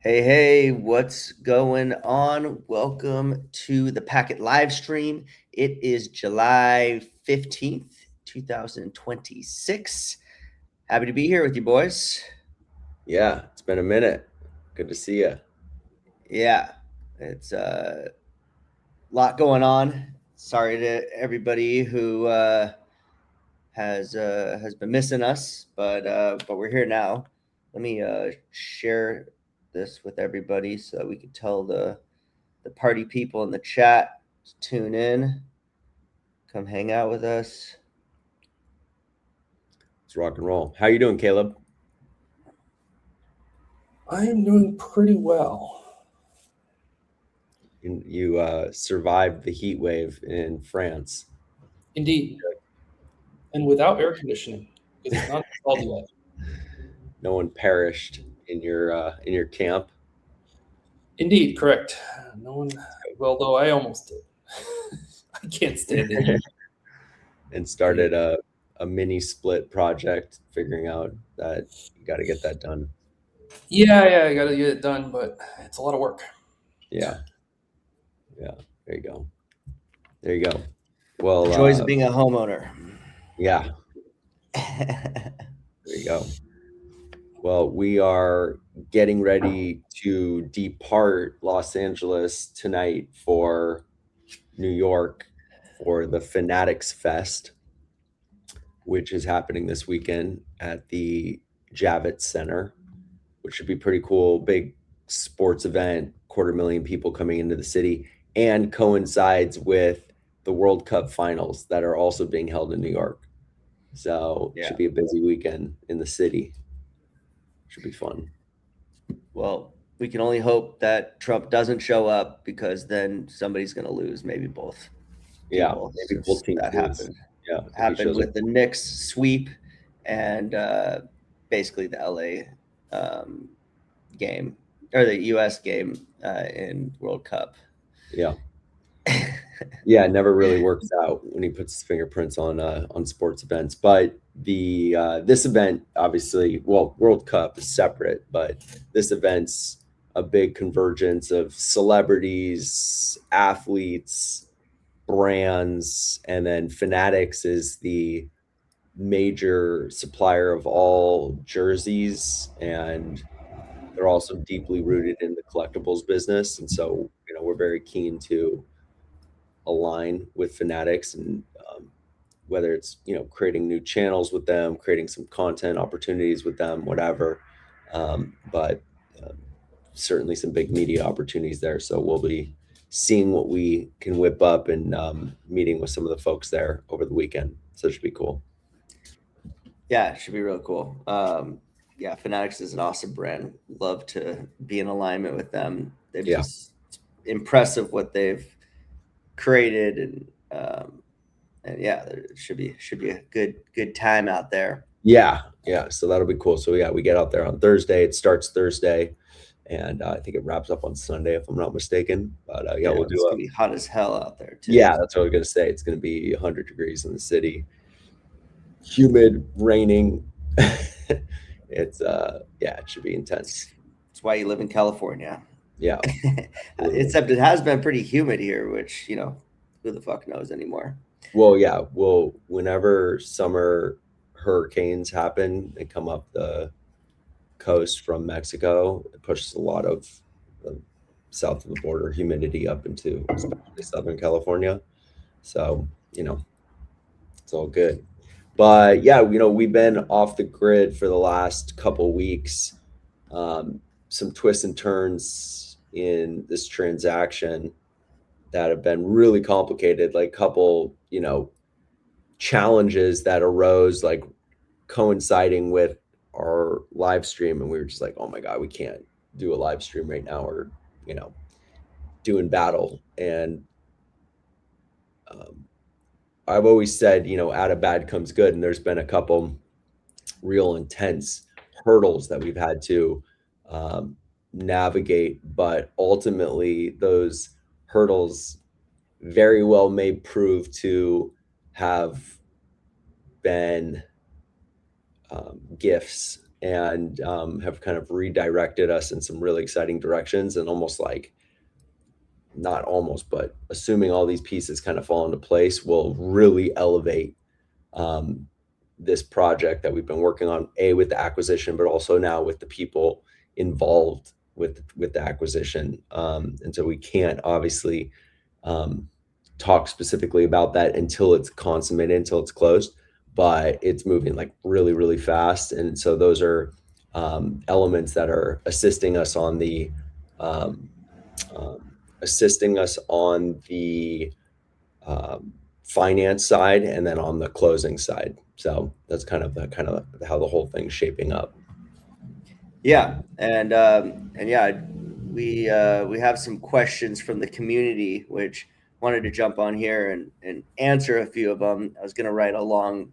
Hey, what's going on? Welcome to the Packet live stream. It is July 15th, 2026. Happy to be here with you, boys. Yeah, it's been a minute. Good to see you. Yeah, it's a lot going on. Sorry to everybody who has been missing us, but we're here now. Let me share this with everybody so that we can tell the party people in the chat to tune in, come hang out with us. Let's rock and roll. How you doing, Caleb? I am doing pretty well. You survived the heat wave in France. Indeed. And without air conditioning, because it's not installed yet. No one perished in your camp. Indeed, correct. No one, well, though I almost did. I can't stand it. And started a mini split project, figuring out that you got to get that done. Yeah, I got to get it done, but it's a lot of work. Yeah. There you go. Well, The joys of being a homeowner. yeah. There you go. Well, we are getting ready to depart Los Angeles tonight for New York for the Fanatics Fest, which is happening this weekend at the Javits Center, which should be pretty cool. Big sports event, 250,000 people coming into the city, and coincides with the World Cup finals that are also being held in New York. So it should be a busy weekend in the city. Should be fun. Well, we can only hope that Trump doesn't show up because then somebody's going to lose, maybe both. Yeah, maybe both teams that lose. happened. Yeah, Happened with the Knicks sweep and basically the LA game or the US game in World Cup. Yeah. Yeah, it never really works out when he puts his fingerprints on sports events. But the this event, obviously, well, World Cup is separate, but this event's a big convergence of celebrities, athletes, brands, and then Fanatics is the major supplier of all jerseys, and they're also deeply rooted in the collectibles business. And so, we're very keen to align with Fanatics, and whether it's creating new channels with them, creating some content opportunities with them, whatever. But certainly some big media opportunities there. So we'll be seeing what we can whip up and meeting with some of the folks there over the weekend. So it should be cool. Yeah, it should be real cool. Yeah, Fanatics is an awesome brand. Love to be in alignment with them. They've just impressive what they've created, and yeah, it should be a good time out there. Yeah. So that'll be cool. So yeah, we get out there on Thursday. It starts Thursday, and I think it wraps up on Sunday, if I'm not mistaken. But yeah, we'll do it's gonna be hot as hell out there too. Yeah, that's what I was gonna say. It's gonna be 100 degrees in the city, humid, raining. It's it should be intense. That's why you live in California. Yeah. Except it has been pretty humid here, which who the fuck knows anymore. Well, yeah. Well, whenever summer hurricanes happen and come up the coast from Mexico, it pushes a lot of south of the border humidity up into especially Southern California. So, it's all good. But yeah, we've been off the grid for the last couple weeks. Some twists and turns in this transaction that have been really complicated, like couple, challenges that arose, like coinciding with our live stream. And we were just like, oh my God, we can't do a live stream right now, or, doing battle. And I've always said, out of bad comes good. And there's been a couple real intense hurdles that we've had to navigate. But ultimately, those hurdles very well may prove to have been gifts and have kind of redirected us in some really exciting directions, and almost like, not almost, but assuming all these pieces kind of fall into place, will really elevate this project that we've been working on, with the acquisition, but also now with the people involved with the acquisition. And so we can't obviously talk specifically about that until it's consummated, until it's closed, but it's moving like really, really fast. And so those are elements that are assisting us on the finance side, and then on the closing side. So that's kind of how the whole thing's shaping up. Yeah, and yeah, we have some questions from the community, which wanted to jump on here and answer a few of them. I was going to write a long,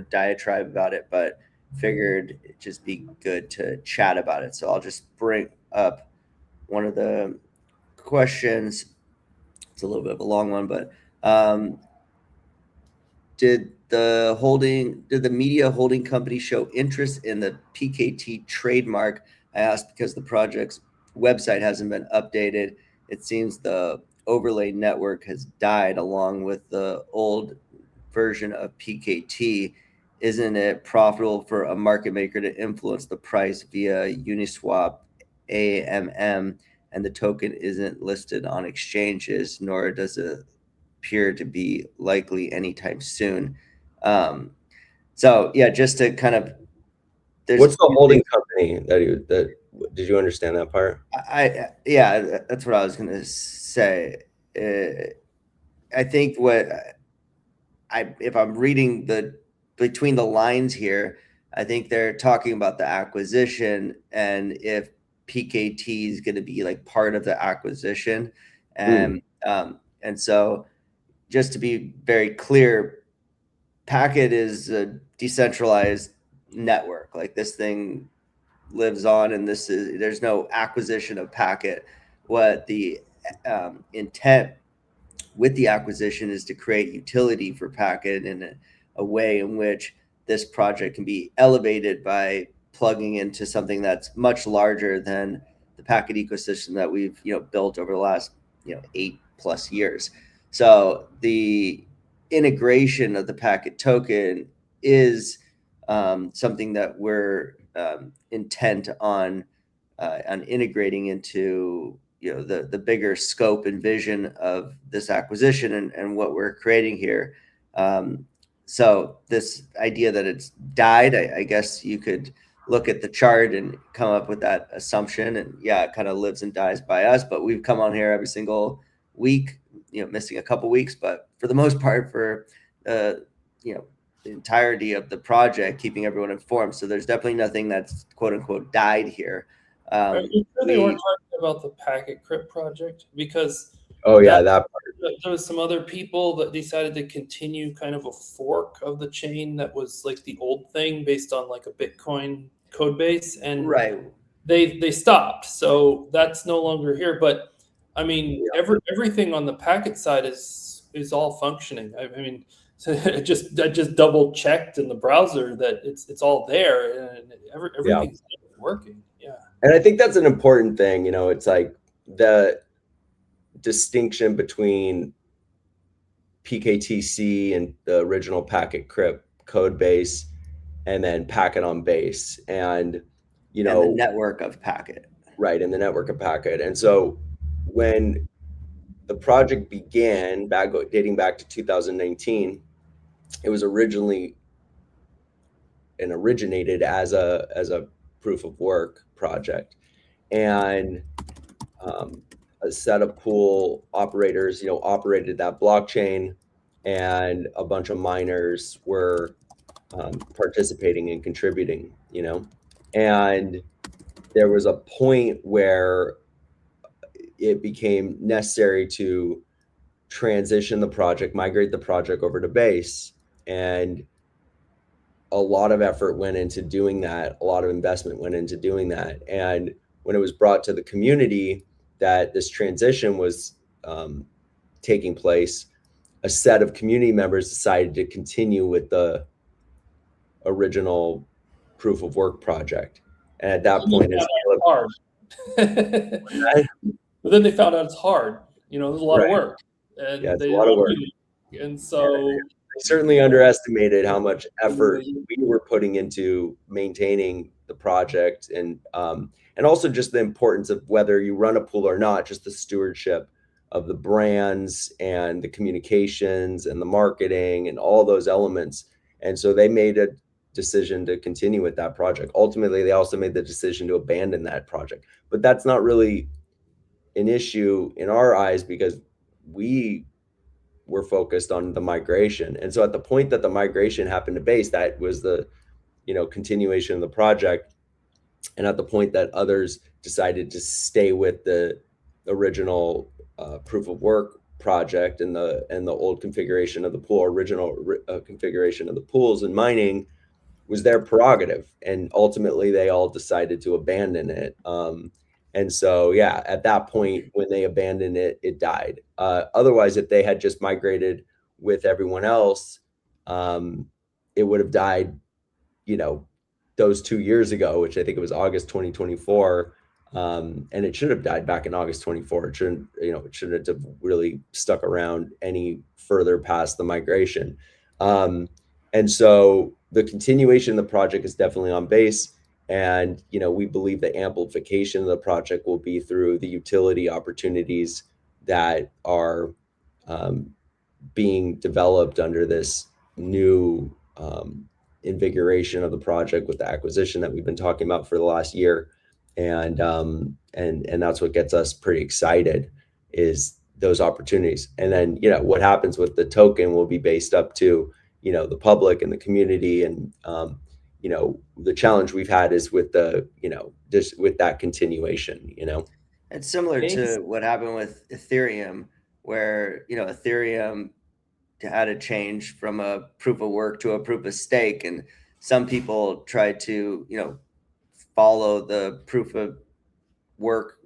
diatribe about it, but figured it'd just be good to chat about it. So I'll just bring up one of the questions. It's a little bit of a long one, but did the media holding company show interest in the PKT trademark? I asked because the project's website hasn't been updated. It seems the overlay network has died along with the old version of PKT. Isn't it profitable for a market maker to influence the price via Uniswap AMM, and the token isn't listed on exchanges, nor does it appear to be likely anytime soon? So yeah, just to kind of, what's the holding company that did you understand that part? Yeah, that's what I was gonna say. I think if I'm reading between the lines here, I think they're talking about the acquisition, and if PKT is going to be like part of the acquisition, and so just to be very clear, Packet is a decentralized network. Like, this thing lives on, and there's no acquisition of Packet. What the intent with the acquisition is to create utility for Packet in a way in which this project can be elevated by plugging into something that's much larger than the Packet ecosystem that we've built over the last 8+ years. So the integration of the Packet token is something that we're intent on integrating into the bigger scope and vision of this acquisition and what we're creating here. So this idea that it's died, I guess you could look at the chart and come up with that assumption. And yeah, it kind of lives and dies by us, but we've come on here every single week, missing a couple weeks, but for the most part, for the entirety of the project, keeping everyone informed. So there's definitely nothing that's quote unquote died here. Are you sure they weren't talking about the Packet Crypt project? Because that part. There was some other people that decided to continue kind of a fork of the chain that was like the old thing based on like a Bitcoin code base, and they stopped. So that's no longer here. But I mean, everything on the Packet side is all functioning. I mean, so I just double checked in the browser that it's all there, and everything's working. Yeah. And I think that's an important thing. It's like the distinction between PKTC and the original Packet Crypt code base, and then Packet on base, and the network of Packet. Right, and the network of Packet. And so when the project began, dating back to 2019, it was originated as a proof of work project, and a set of pool operators, operated that blockchain, and a bunch of miners were participating and contributing, and there was a point where it became necessary to transition the project, migrate the project over to base, and a lot of effort went into doing that. A lot of investment went into doing that. And when it was brought to the community that this transition was taking place, a set of community members decided to continue with the original proof of work project. And at that point, it's hard. But then they found out it's hard. There's a lot of work, and it's a lot of work. And so they certainly underestimated how much effort we were putting into maintaining the project, and also just the importance of whether you run a pool or not, just the stewardship of the brands and the communications and the marketing and all those elements. And so they made a decision to continue with that project. Ultimately, they also made the decision to abandon that project. But that's not really an issue in our eyes, because we were focused on the migration. And so at the point that the migration happened to base, that was the continuation of the project. And at the point that others decided to stay with the original proof of work project and the old configuration of the pool, original configuration of the pools and mining, was their prerogative. And ultimately they all decided to abandon it. And so, yeah, at that point, when they abandoned it, it died. Otherwise, if they had just migrated with everyone else, it would have died, those 2 years ago, which I think it was August 2024. And it should have died back in August 24. It shouldn't have really stuck around any further past the migration. And so the continuation of the project is definitely on base. And, we believe the amplification of the project will be through the utility opportunities that are being developed under this new invigoration of the project with the acquisition that we've been talking about for the last year. And that's what gets us pretty excited, is those opportunities. And then, what happens with the token will be based up to, the public and the community. And, the challenge we've had is with just with that continuation, It's similar to what happened with Ethereum, where, Ethereum had a change from a proof of work to a proof of stake. And some people tried to, follow the proof of work,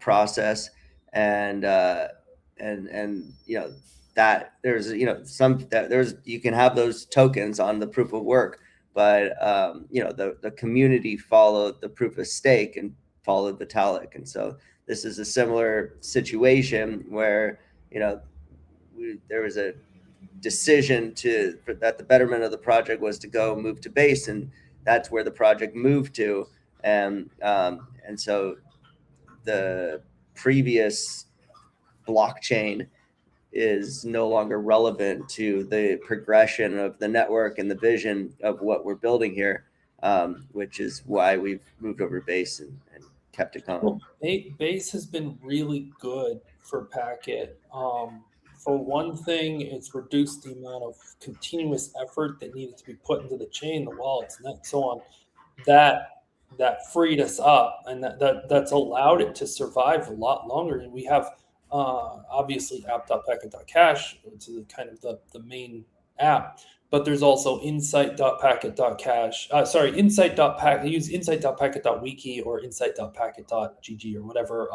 process. And that there's, you can have those tokens on the proof of work, but the community followed the proof of stake and followed Vitalik. And so this is a similar situation where there was a decision that the betterment of the project was to move to base, and that's where the project moved to. And so the previous blockchain is no longer relevant to the progression of the network and the vision of what we're building here, which is why we've moved over to base and kept it going. Well, base has been really good for Packet. For one thing, it's reduced the amount of continuous effort that needed to be put into the chain, the wallets, and so on. That freed us up, and that's allowed it to survive a lot longer. And we have obviously app.packet.cash, which is kind of the main app, but there's also insight.packet.cash. Insight.packet. Use insight.packet.wiki or insight.packet.gg or whatever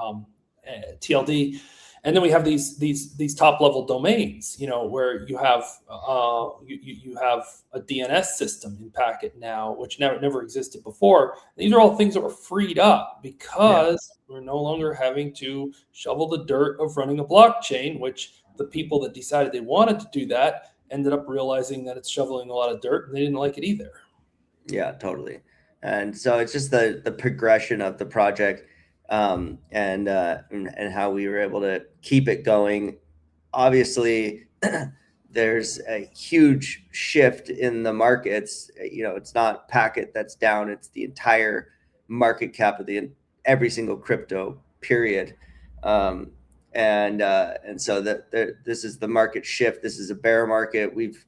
TLD. And then we have these top level domains, where you have you have a DNS system in Packet now, which never existed before. These are all things that were freed up because we're no longer having to shovel the dirt of running a blockchain, which the people that decided they wanted to do that ended up realizing that it's shoveling a lot of dirt, and they didn't like it either. Yeah, totally. And so it's just the progression of the project. And how we were able to keep it going. Obviously, there's a huge shift in the markets. It's not Packet that's down; it's the entire market cap of every single crypto. Period. And so this is the market shift. This is a bear market. We've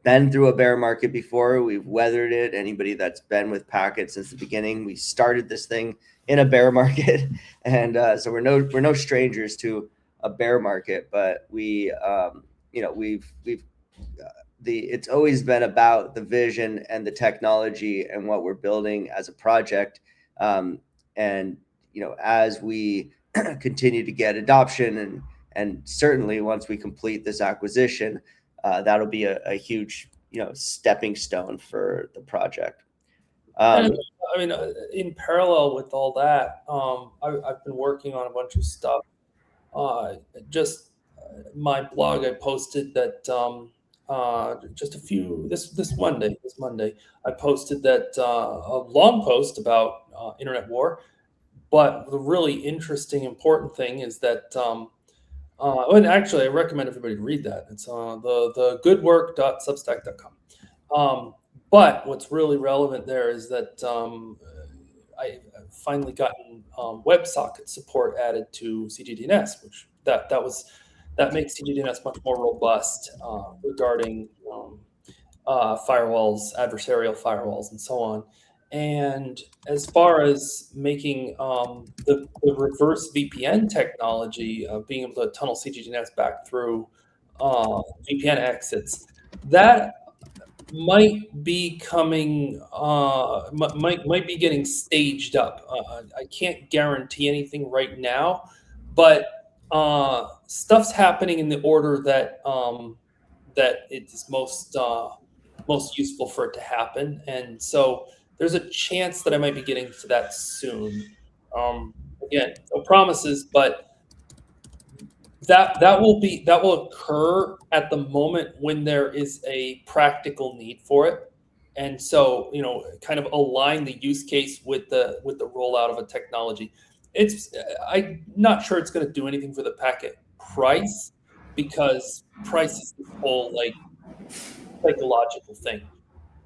been through a bear market before. We've weathered it. Anybody that's been with Packet since the beginning, we started this thing in a bear market, and so we're no strangers to a bear market. But it's always been about the vision and the technology and what we're building as a project. And as we continue to get adoption, and certainly once we complete this acquisition, that'll be a huge stepping stone for the project. I mean, in parallel with all that, I've been working on a bunch of stuff. Just my blog, I posted that just this Monday, I posted that a long post about internet war. But the really interesting, important thing is that, and actually, I recommend everybody to read that. It's the goodwork.substack.com. But what's really relevant there is that I've finally gotten WebSocket support added to CGDNS, which that makes CGDNS much more robust regarding firewalls, adversarial firewalls, and so on. And as far as making the reverse VPN technology of being able to tunnel CGDNS back through VPN exits, that might be coming, might be getting staged up. I can't guarantee anything right now, but stuff's happening in the order that that it's most useful for it to happen, and so there's a chance that I might be getting to that soon. Again, no promises, but that will occur at the moment when there is a practical need for it, and so kind of align the use case with the rollout of a technology. I'm not sure it's going to do anything for the packet price, because price is the whole psychological thing,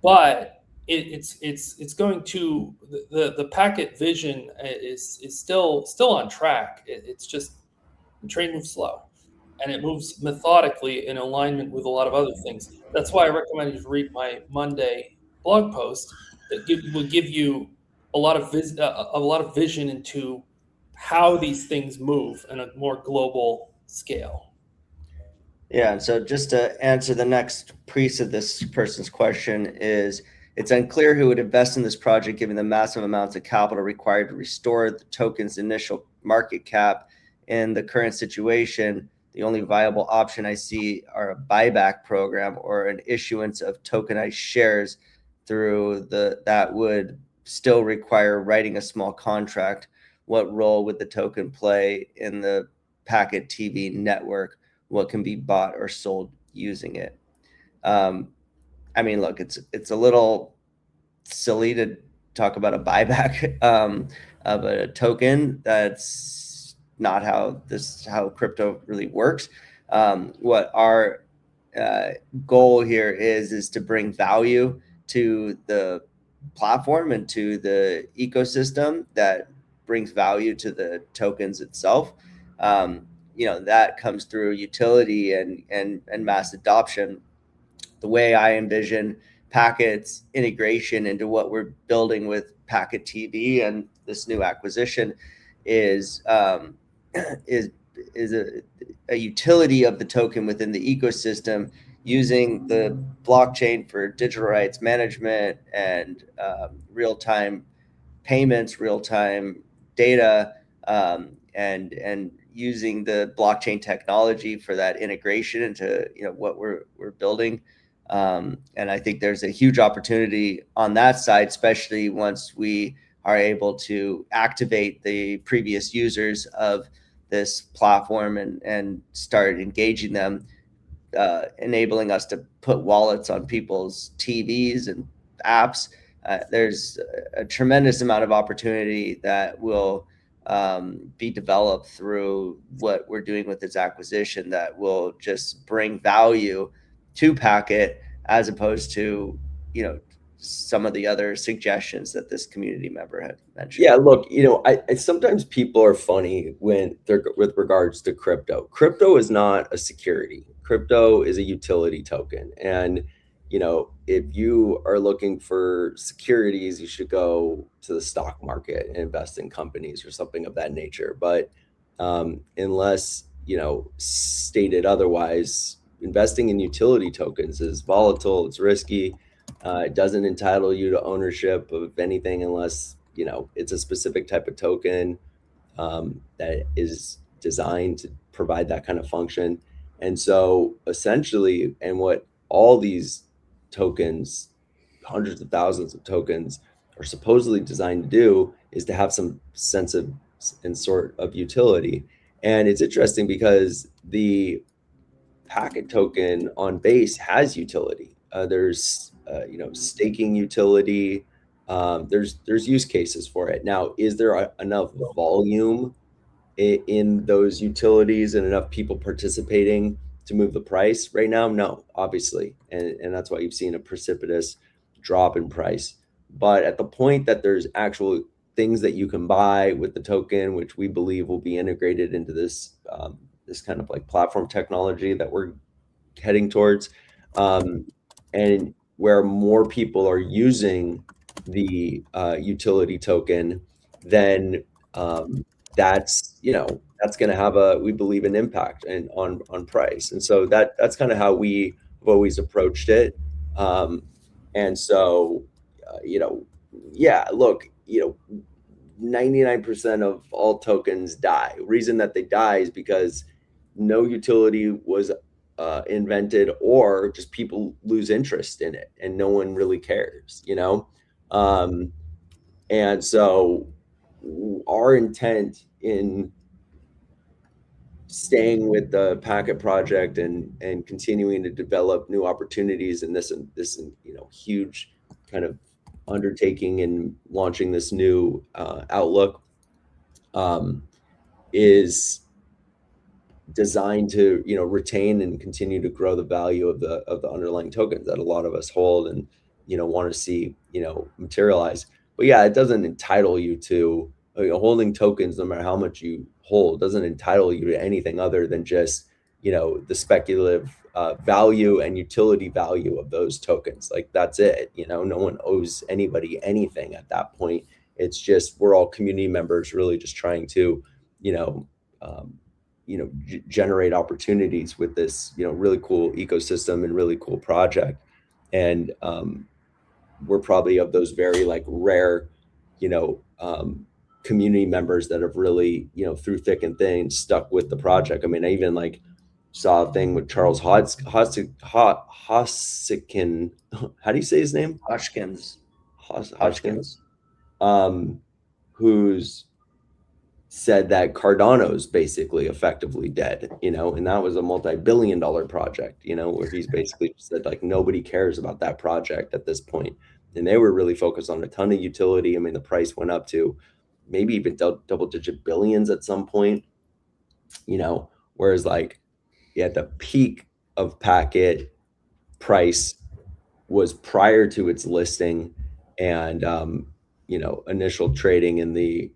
but it's going to the packet vision is still on track. It's just the train moves slow, and it moves methodically in alignment with a lot of other things. That's why I recommend you to read my Monday blog post that will give you a lot of vision into how these things move in a more global scale. Yeah, and so just to answer the next piece of this person's question is, it's unclear who would invest in this project given the massive amounts of capital required to restore the token's initial market cap. In the current situation, the only viable option I see are a buyback program or an issuance of tokenized shares that would still require writing a small contract. What role would the token play in the Packet TV network? What can be bought or sold using it? I mean, look, it's a little silly to talk about a buyback of a token. That's not how crypto really works. What our goal here is to bring value to the platform and to the ecosystem that brings value to the tokens itself. That comes through utility and mass adoption. The way I envision Packet's integration into what we're building with Packet TV and this new acquisition is a utility of the token within the ecosystem, using the blockchain for digital rights management and real-time payments, real-time data, and using the blockchain technology for that integration into what we're building. And I think there's a huge opportunity on that side, especially once we are able to activate the previous users of this platform and start engaging them, enabling us to put wallets on people's TVs and apps. There's a tremendous amount of opportunity that will be developed through what we're doing with this acquisition that will just bring value to Packet, as opposed to some of the other suggestions that this community member had mentioned. Yeah, look, I sometimes people are funny when they're with regards to crypto. Crypto is not a security. Crypto is a utility token, and if you are looking for securities, you should go to the stock market and invest in companies or something of that nature. But unless stated otherwise, investing in utility tokens is volatile, it's risky. It doesn't entitle you to ownership of anything unless it's a specific type of token that is designed to provide that kind of function. And so essentially, and what all these tokens, hundreds of thousands of tokens, are supposedly designed to do is to have some sense of and sort of utility. And it's interesting because the packet token on Base has utility. There's staking utility. There's use cases for it. Now, is there enough volume in those utilities and enough people participating to move the price right now? No, obviously, and that's why you've seen a precipitous drop in price. But at the point that there's actual things that you can buy with the token, which we believe will be integrated into this kind of like platform technology that we're heading towards, and where more people are using the utility token, then that's going to have we believe an impact and on price. And so that's kind of how we have always approached it. And so yeah, look, 99% of all tokens die. The reason that they die is because no utility was invented, or just people lose interest in it and no one really cares, and so our intent in staying with the Packet project and continuing to develop new opportunities in this huge kind of undertaking and launching this new outlook is designed to retain and continue to grow the value of the underlying tokens that a lot of us hold and want to see materialize. But yeah, it doesn't entitle you to holding tokens, no matter how much you hold, doesn't entitle you to anything other than just the speculative value and utility value of those tokens. Like, that's it. No one owes anybody anything at that point. It's just we're all community members really just trying to generate opportunities with this really cool ecosystem and really cool project. And we're probably of those very rare community members that have really through thick and thin stuck with the project. I mean, I even saw a thing with Charles Hoskin. How do you say his name? Hoskins. Who's said that Cardano's basically effectively dead, and that was a multi-billion-dollar project, where he's basically said nobody cares about that project at this point. And they were really focused on a ton of utility. I mean, the price went up to maybe even double-digit billions at some point, whereas at the peak of Packet price was prior to its listing and initial trading in the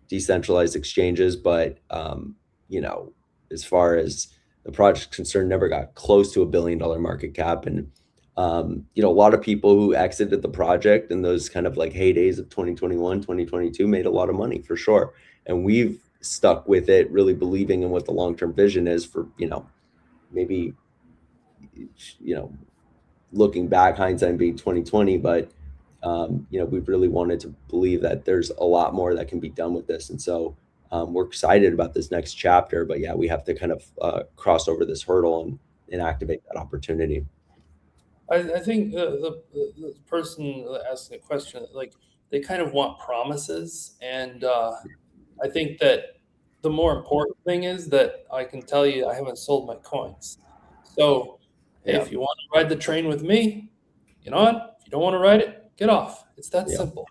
decentralized exchanges. But as far as the project's concerned, never got close to $1 billion market cap. And a lot of people who exited the project in those kind of heydays of 2021, 2022 made a lot of money for sure. And we've stuck with it, really believing in what the long-term vision is for maybe looking back, hindsight being 2020, but we've really wanted to believe that there's a lot more that can be done with this. And so we're excited about this next chapter, but yeah, we have to kind of cross over this hurdle and activate that opportunity. I think the person asking the question, they kind of want promises. And I think that the more important thing is that I can tell you I haven't sold my coins. So hey, if you want to ride the train with me, get on. If you don't want to ride it, get off. It's that simple.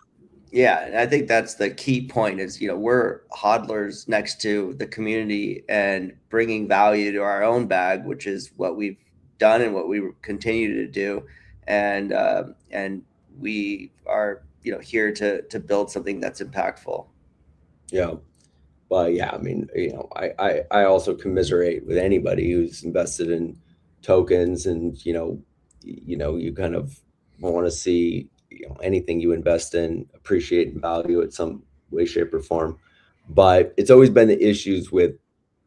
Yeah, and I think that's the key point is, we're hodlers next to the community and bringing value to our own bag, which is what we've done and what we continue to do. And we are, here to build something that's impactful. Yeah. But yeah, I mean, I also commiserate with anybody who's invested in tokens, and you kind of want to see anything you invest in appreciate and value it some way, shape, or form. But it's always been the issues with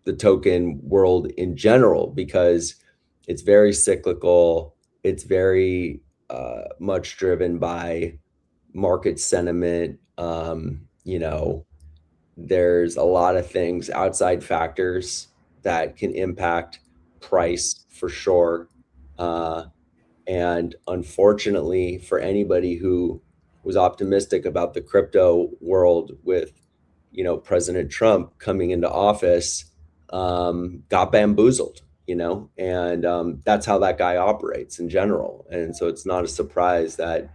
the token world in general, because it's very cyclical. It's very much driven by market sentiment. There's a lot of things, outside factors that can impact price for sure. And unfortunately, for anybody who was optimistic about the crypto world with, President Trump coming into office, got bamboozled, and that's how that guy operates in general. And so it's not a surprise that,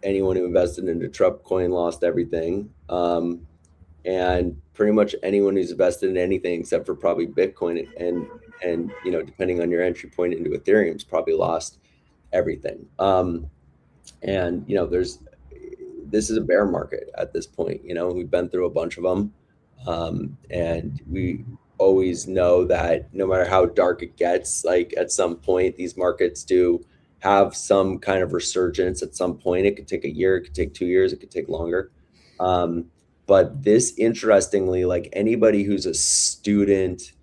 anyone who invested into Trump coin lost everything. And pretty much anyone who's invested in anything except for probably Bitcoin and depending on your entry point into Ethereum's probably lost everything. And this is a bear market at this point. We've been through a bunch of them, and we always know that no matter how dark it gets, like at some point these markets do have some kind of resurgence. At some point, it could take a year, it could take 2 years, it could take longer. But this, interestingly, like anybody who's a student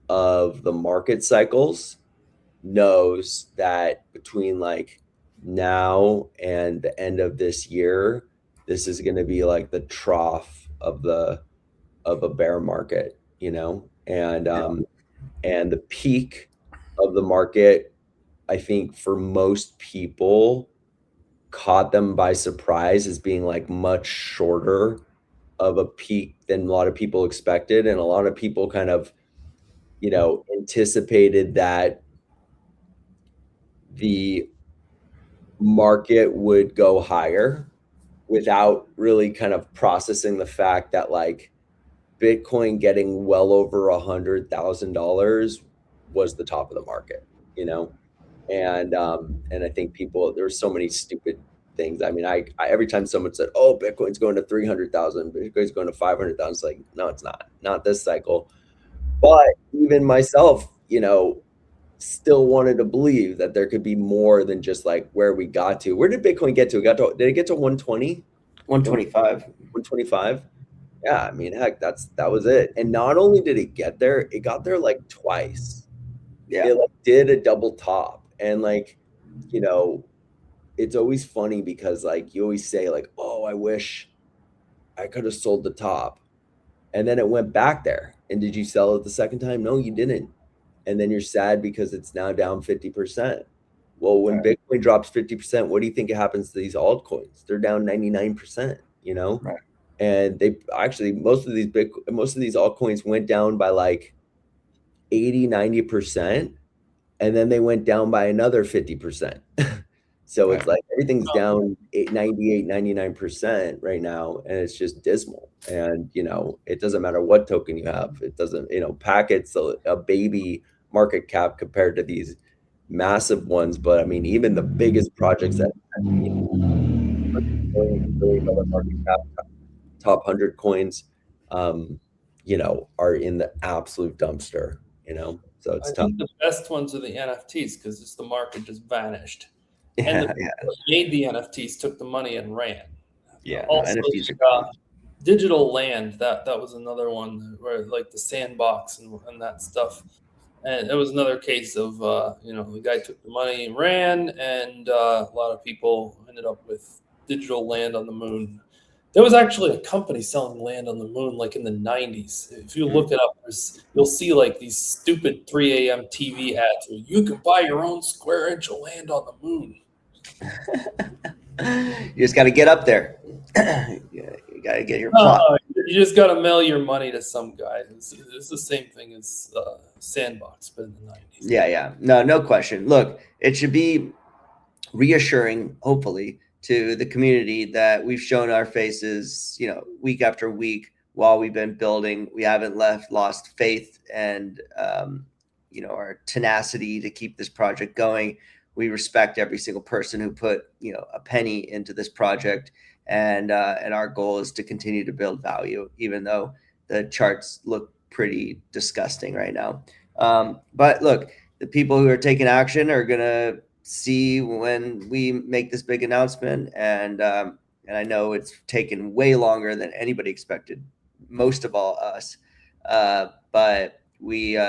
of the market cycles knows that between like now and the end of this year, this is going to be like the trough of a bear market, and and the peak of the market, I think for most people, caught them by surprise as being like much shorter of a peak than a lot of people expected. And a lot of people kind of, anticipated that the market would go higher without really kind of processing the fact that like Bitcoin getting well over $100,000 was the top of the market, and I think there's so many stupid things. I mean, I every time someone said, "Oh, Bitcoin's going to 300,000, Bitcoin's going to 500,000," it's like, no, it's not this cycle. But even myself, still wanted to believe that there could be more than just like where we got to. Where did Bitcoin get to? Did it get to 120? 125. 125? Yeah, I mean, heck, that was it. And not only did it get there, it got there like twice. Yeah. It like did a double top. And like, it's always funny because like you always say like, oh, I wish I could have sold the top. And then it went back there. And did you sell it the second time? No, you didn't. And then you're sad because it's now down 50%. Well, when Bitcoin drops 50%, what do you think happens to these altcoins? They're down 99%, Right. And they actually, most of these altcoins went down by like 80, 90%. And then they went down by another 50%. So it's like everything's down 98, 99% right now. And it's just dismal. And, it doesn't matter what token you have. It doesn't, Packet's a baby market cap compared to these massive ones. But I mean, even the biggest projects that $100 market cap, top 100 coins, are in the absolute dumpster, So it's tough. I think the best ones are the NFTs because just the market just vanished. Yeah, And the people that made the NFTs took the money and ran. Yeah, Also, NFTs are digital land, that was another one where like the sandbox and that stuff. And it was another case of the guy took the money and ran, and a lot of people ended up with digital land on the moon. There was actually a company selling land on the moon like in the 90s. If you look it up, you'll see like these stupid 3 a.m. TV ads where you can buy your own square inch of land on the moon. You just got to get up there. You got to get your plot. You just got to mail your money to some guy. It's the same thing as Sandbox, but in the 90s. Yeah. No question. Look, it should be reassuring, hopefully, to the community that we've shown our faces, week after week while we've been building. We haven't lost faith and, our tenacity to keep this project going. We respect every single person who put, a penny into this project. And our goal is to continue to build value, even though the charts look pretty disgusting right now. But look, the people who are taking action are going to see when we make this big announcement. And I know it's taken way longer than anybody expected, most of all us. But we've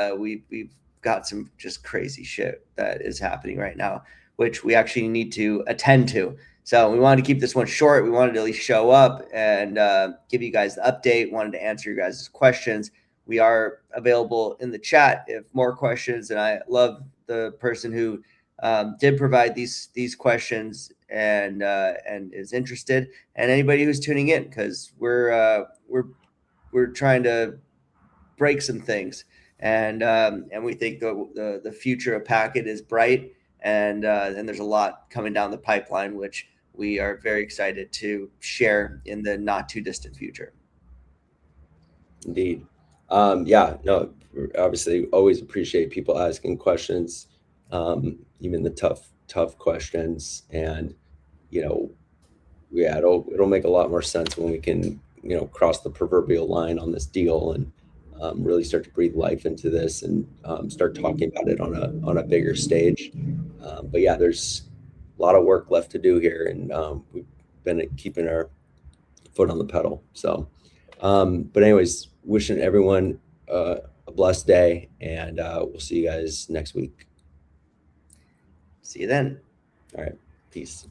got some just crazy shit that is happening right now, which we actually need to attend to. So we wanted to keep this one short. We wanted to at least show up and give you guys the update, wanted to answer your guys' questions. We are available in the chat if more questions. And I love the person who did provide these questions and is interested, and anybody who's tuning in, because we're trying to break some things, and we think the future of Packet is bright, and there's a lot coming down the pipeline, which we are very excited to share in the not too distant future. Indeed. Yeah, no, obviously always appreciate people asking questions, even the tough questions. And, yeah, it'll make a lot more sense when we can, cross the proverbial line on this deal and really start to breathe life into this and start talking about it on a bigger stage. But yeah, there's a lot of work left to do here, and we've been keeping our foot on the pedal. So, but anyways, wishing everyone a blessed day, and we'll see you guys next week. See you then. All right. Peace.